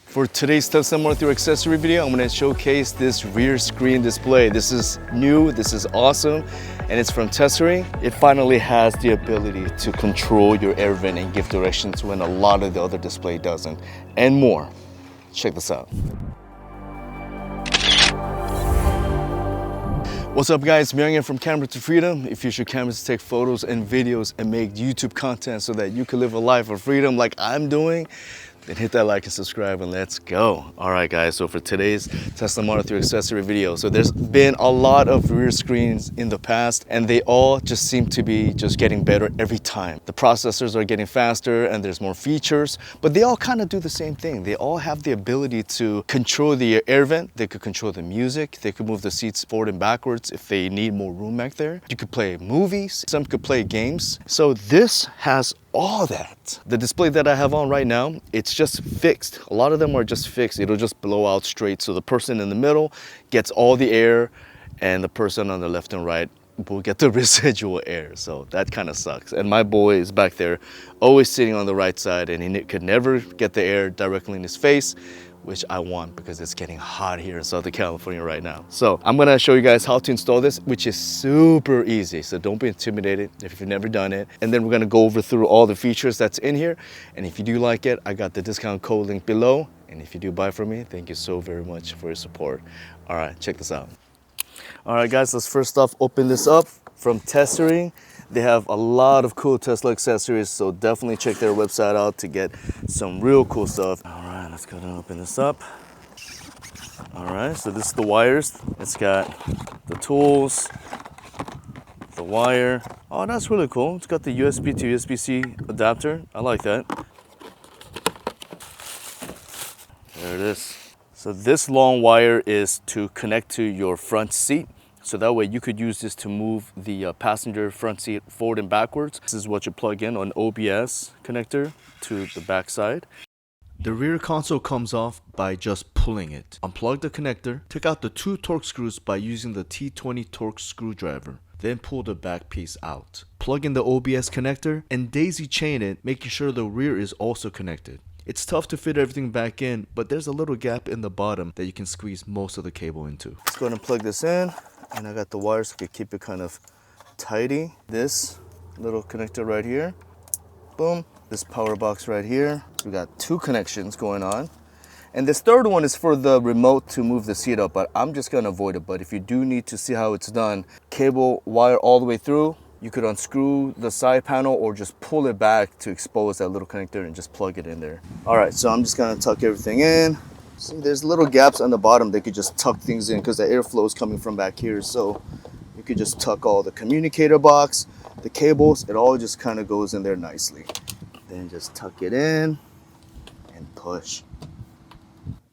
For today's Tesla Model 3 accessory video, I'm going to showcase this rear screen display. This is new, this is awesome, and it's from Tesery. It finally has the ability to control your air vent and give directions when a lot of the other display doesn't, and more. Check this out. What's up guys, Myung from Camera to Freedom. If you shoot cameras to take photos and videos and make YouTube content so that you can live a life of freedom like I'm doing, then hit that like and subscribe and let's go. All right guys, so for today's Tesla Model 3 accessory video, so there's been a lot of rear screens in the past and they all just seem to be just getting better every time. The processors are getting faster and there's more features, but they all kind of do the same thing. They all have the ability to control the air vent, they could control the music, they could move the seats forward and backwards if they need more room back there. You could play movies, some could play games. So this has all that. The display that I have on right now, it's just fixed. A lot of them are just fixed. It'll just blow out straight. So the person in the middle gets all the air and the person on the left and right will get the residual air. So that kind of sucks. And my boy is back there always sitting on the right side and he could never get the air directly in his face, which I want because it's getting hot here in Southern California right now. So I'm gonna show you guys how to install this, which is super easy. So don't be intimidated if you've never done it. And then we're gonna go over through all the features that's in here. And if you do like it, I got the discount code link below. And if you do buy from me, thank you so very much for your support. All right, check this out. All right guys, let's first off open this up from Tesery. They have a lot of cool Tesla accessories, so definitely check their website out to get some real cool stuff. All right, let's go and open this up. All right, so this is the wires. It's got the tools, the wire. Oh, that's really cool. It's got the USB to USB-C adapter. I like that. There it is. So this long wire is to connect to your front seat. So that way you could use this to move the passenger front seat forward and backwards. This is what you plug in on OBS connector to the back side. The rear console comes off by just pulling it. Unplug the connector, take out the 2 torque screws by using the T20 torque screwdriver. Then pull the back piece out. Plug in the OBS connector and daisy chain it, making sure the rear is also connected. It's tough to fit everything back in, but there's a little gap in the bottom that you can squeeze most of the cable into. Let's go ahead and plug this in. And I got the wires so I can keep it kind of tidy. This little connector right here. Boom. This power box right here. We got 2 connections going on. And this third one is for the remote to move the seat up, but I'm just gonna avoid it. But if you do need to see how it's done, cable wire all the way through. You could unscrew the side panel or just pull it back to expose that little connector and just plug it in there. All right, so I'm just gonna tuck everything in. See, there's little gaps on the bottom. They could just tuck things in because the airflow is coming from back here. So you could just tuck all the communicator box, the cables, it all just kind of goes in there nicely. Then just tuck it in and push.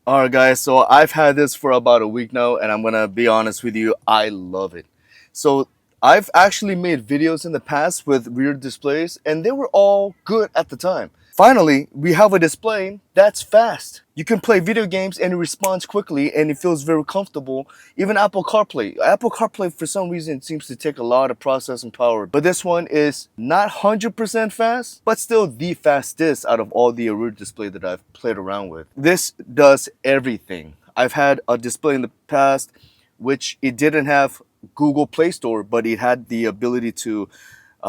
All right guys, so I've had this for about a week now and I'm gonna be honest with you, I love it. So I've actually made videos in the past with rear displays and they were all good at the time. Finally, we have a display that's fast. You can play video games and it responds quickly and it feels very comfortable. Even Apple CarPlay for some reason seems to take a lot of processing power. But this one is not 100% fast, but still the fastest out of all the rear display that I've played around with. This does everything. I've had a display in the past which it didn't have Google Play Store, but it had the ability to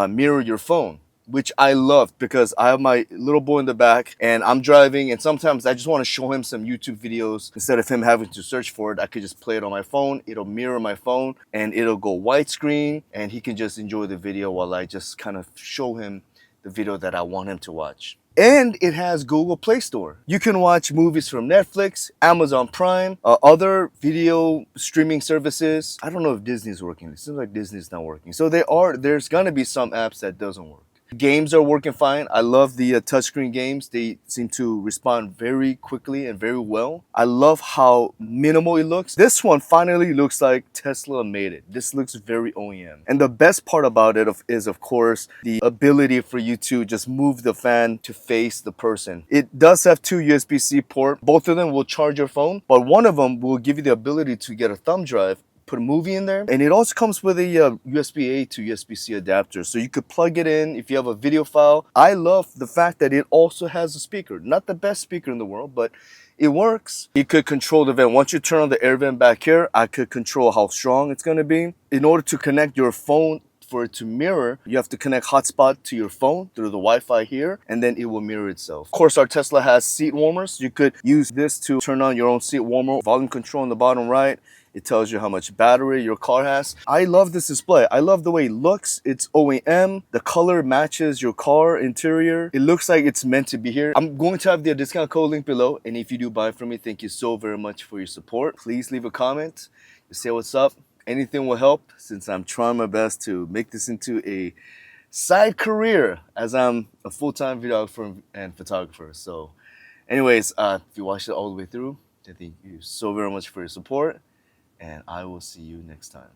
mirror your phone, which I loved because I have my little boy in the back and I'm driving and sometimes I just want to show him some YouTube videos. Instead of him having to search for it, I could just play it on my phone. It'll mirror my phone and it'll go widescreen and he can just enjoy the video while I just kind of show him the video that I want him to watch. And it has Google Play Store. You can watch movies from Netflix, Amazon Prime, other video streaming services. I don't know if Disney's working. It seems like Disney's not working. So there's gonna be some apps that doesn't work. Games are working fine. I love the touchscreen games. They seem to respond very quickly and very well. I love how minimal it looks. This one finally looks like Tesla made it. This looks very OEM. And the best part about it is, of course, the ability for you to just move the fan to face the person. It does have 2 USB-C ports. Both of them will charge your phone, but one of them will give you the ability to get a thumb drive, put a movie in there, and it also comes with a USB-A to USB-C adapter, so you could plug it in if you have a video file. I love the fact that it also has a speaker. Not the best speaker in the world, but it works. You could control the vent. Once you turn on the air vent back here, I could control how strong it's gonna be. In order to connect your phone for it to mirror, you have to connect hotspot to your phone through the Wi-Fi here, and then it will mirror itself. Of course, our Tesla has seat warmers. You could use this to turn on your own seat warmer. Volume control on the bottom right. It tells you how much battery your car has. I love this display. I love the way it looks. It's OEM. The color matches your car interior. It looks like it's meant to be here. I'm going to have the discount code link below. And if you do buy from me, thank you so very much for your support. Please leave a comment. Say what's up. Anything will help, since I'm trying my best to make this into a side career as I'm a full-time videographer and photographer. So anyways, if you watched it all the way through, I thank you so very much for your support, and I will see you next time.